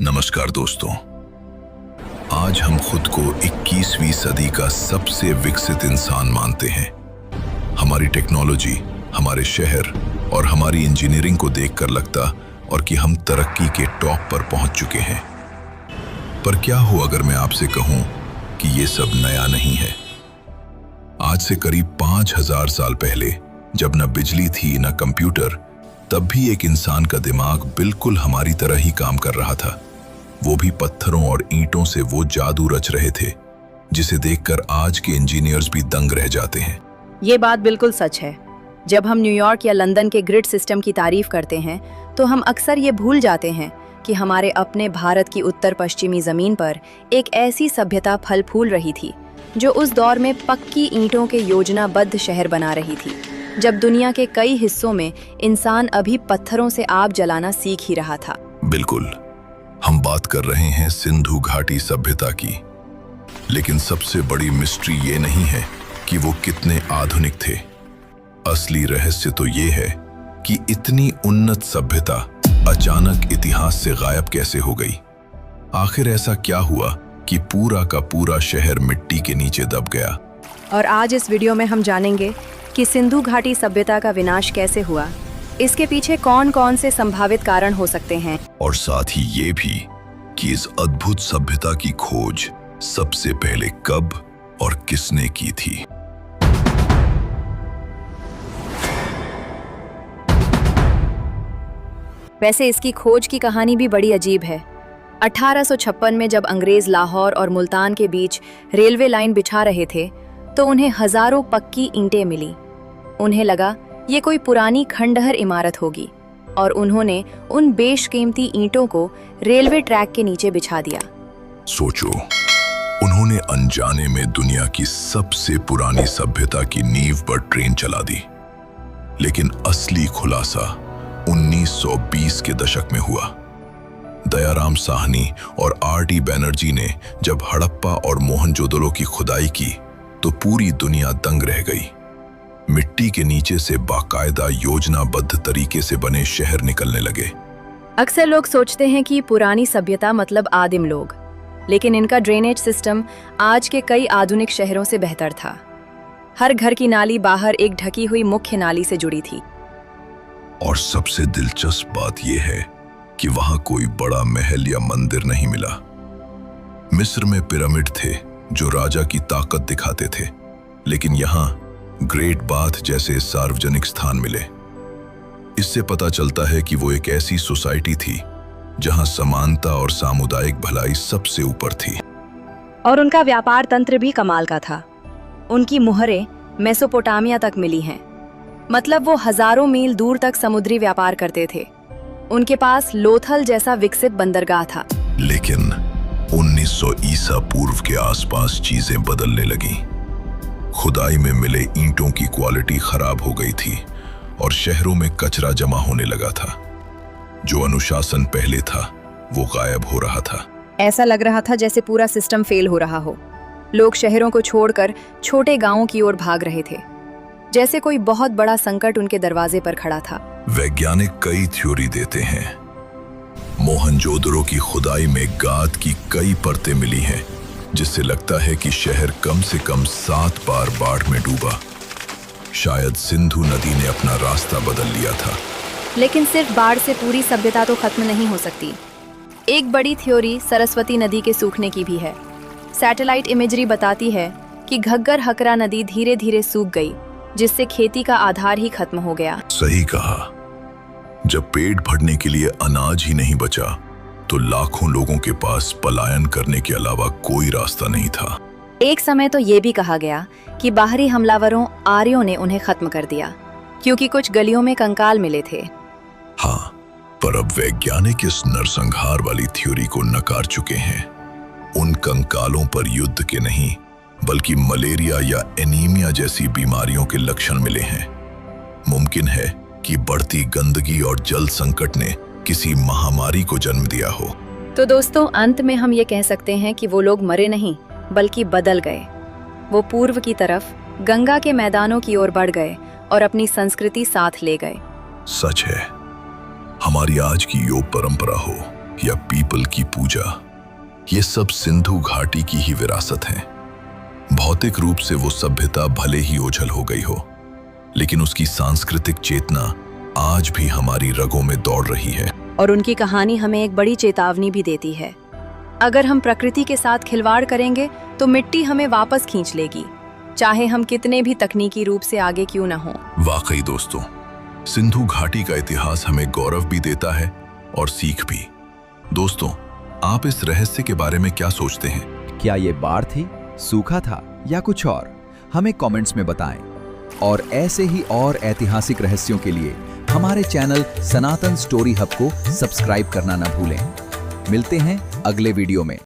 नमस्कार दोस्तों, आज हम खुद को 21वीं सदी का सबसे विकसित इंसान मानते हैं। हमारी टेक्नोलॉजी, हमारे शहर और हमारी इंजीनियरिंग को देखकर लगता और कि हम तरक्की के टॉप पर पहुंच चुके हैं। पर क्या हो अगर मैं आपसे कहूं कि ये सब नया नहीं है। आज से करीब 5000 साल पहले, जब न बिजली थी न कंप्यूटर, तब भी एक इंसान का दिमाग बिल्कुल हमारी तरह ही काम कर रहा था। वो भी पत्थरों और ईंटों से वो जादू रच रहे थे जिसे देखकर आज के इंजीनियर्स भी दंग रह जाते हैं। ये बात बिल्कुल सच है। जब हम न्यूयॉर्क या लंदन के ग्रिड सिस्टम की तारीफ करते हैं तो हम अक्सर ये भूल जाते हैं कि हमारे अपने भारत की उत्तर पश्चिमी जमीन पर एक ऐसी सभ्यता फल फूल रही थी जो उस दौर में पक्की ईंटों के योजनाबद्ध शहर बना रही थी, जब दुनिया के कई हिस्सों में इंसान अभी पत्थरों से आग जलाना सीख ही रहा था। बिल्कुल, हम बात कर रहे हैं सिंधु घाटी सभ्यता की। लेकिन सबसे बड़ी मिस्ट्री ये नहीं है कि वो कितने आधुनिक थे। असली रहस्य तो ये है कि इतनी उन्नत सभ्यता अचानक इतिहास से गायब कैसे हो गई। आखिर ऐसा क्या हुआ कि पूरा का पूरा शहर मिट्टी के नीचे दब गया। और आज इस वीडियो में हम जानेंगे कि सिंधु घाटी सभ्यता का विनाश कैसे हुआ, इसके पीछे कौन कौन से संभावित कारण हो सकते हैं, और साथ ही ये भी कि इस अद्भुत सभ्यता की खोज सबसे पहले कब और किसने की थी। वैसे इसकी खोज की कहानी भी बड़ी अजीब है। 1856 में जब अंग्रेज लाहौर और मुल्तान के बीच रेलवे लाइन बिछा रहे थे तो उन्हें हजारों पक्की ईंटें मिली। उन्हें लगा ये कोई पुरानी खंडहर इमारत होगी और उन्होंने उन बेशकीमती ईंटों को रेलवे ट्रैक के नीचे बिछा दिया। सोचो, उन्होंने अनजाने में दुनिया की सबसे पुरानी सभ्यता की नींव पर ट्रेन चला दी। लेकिन असली खुलासा 1920 के दशक में हुआ। दयाराम साहनी और आर.डी. बैनर्जी ने जब हड़प्पा और मोहनजोदड़ो की खुदाई की तो पूरी दुनिया दंग रह गई। मिट्टी के नीचे से बाकायदा योजनाबद्ध तरीके से बने शहर निकलने लगे। अक्सर लोग सोचते हैं कि पुरानी सभ्यता मतलब आदिम लोग, लेकिन इनका ड्रेनेज सिस्टम आज के कई आधुनिक शहरों से बेहतर था। हर घर की नाली बाहर एक ढकी हुई मुख्य नाली से जुड़ी थी। और सबसे दिलचस्प बात यह है कि वहां कोई बड़ा महल या मंदिर नहीं मिला। मिस्र में पिरामिड थे जो राजा की ताकत दिखाते थे, लेकिन यहाँ ग्रेट बाथ जैसे सार्वजनिक स्थान मिले। इससे पता चलता है कि वो एक ऐसी सोसाइटी थी जहां समानता और सामुदायिक भलाई सबसे ऊपर थी। और उनका व्यापार तंत्र भी कमाल का था। उनकी मुहरें मेसोपोटामिया तक मिली हैं, मतलब वो हजारों मील दूर तक समुद्री व्यापार करते थे। उनके पास लोथल जैसा विकसित बंदरगाह था। लेकिन 1900 ईसा पूर्व के आसपास चीजें बदलने लगी। खुदाई में मिले ईंटों की क्वालिटी खराब हो गई थी और शहरों में कचरा जमा होने लगा था। जो अनुशासन पहले था वो गायब हो रहा था। ऐसा लग रहा था जैसे पूरा सिस्टम फेल हो रहा हो। लोग शहरों को छोड़कर छोटे गांवों की ओर भाग रहे थे, जैसे कोई बहुत बड़ा संकट उनके दरवाजे पर खड़ा था। वैज्ञानिक कई थ्योरी देते हैं। मोहनजोदड़ो की खुदाई में गाद की कई परतें मिली हैं, जिससे लगता है कि शहर कम से कम 7 बार बाढ़ में डूबा। शायद सिंधु नदी ने अपना रास्ता बदल लिया था। लेकिन सिर्फ बाढ़ से पूरी सभ्यता तो खत्म नहीं हो सकती। एक बड़ी थ्योरी सरस्वती नदी के सूखने की भी है। सैटेलाइट इमेजरी बताती है कि घग्गर हकरा नदी धीरे धीरे सूख गई, जिससे खेती का आधार ही खत्म हो गया। सही कहा। जब पेट भरने के लिए अनाज ही नहीं बचा तो लाखों लोगों के पास पलायन करने के अलावा कोई रास्ता नहीं था। एक समय तो ये भी कहा गया कि बाहरी हमलावरों आर्यों ने उन्हें खत्म कर दिया, क्योंकि कुछ गलियों में कंकाल मिले थे। हाँ, पर अब वैज्ञानिक इस नरसंहार वाली थ्योरी को नकार चुके हैं। उन कंकालों पर युद्ध के नहीं बल्कि मलेरिया या एनीमिया जैसी बीमारियों के लक्षण मिले हैं। मुमकिन है कि बढ़ती गंदगी और जल संकट ने किसी महामारी को जन्म दिया हो। तो दोस्तों, अंत में हम ये कह सकते हैं कि वो लोग मरे नहीं बल्कि बदल गए। वो पूर्व की तरफ गंगा के मैदानों की ओर बढ़ गए और अपनी संस्कृति साथ ले गए। सच है, हमारी आज की योग परंपरा हो या पीपल की पूजा, ये सब सिंधु घाटी की ही विरासत है। भौतिक रूप से वो सभ्यता भले ही ओझल हो गई हो, लेकिन उसकी सांस्कृतिक चेतना आज भी हमारी रगों में दौड़ रही है। और उनकी कहानी हमें एक बड़ी चेतावनी भी देती है। अगर हम प्रकृति के साथ खिलवाड़ करेंगे तो मिट्टी हमें वापस खींच लेगी, चाहे हम कितने भी तकनीकी रूप से आगे क्यों न हो। वाकई दोस्तों, सिंधु घाटी का इतिहास हमें गौरव भी देता है और सीख भी। दोस्तों, आप इस रहस्य के बारे में क्या सोचते हैं? क्या ये बाढ़ थी, सूखा था या कुछ और? हमें कमेंट्स में बताएं। और ऐसे ही और ऐतिहासिक रहस्यों के लिए हमारे चैनल सनातन स्टोरी हब को सब्सक्राइब करना न भूलें। मिलते हैं अगले वीडियो में।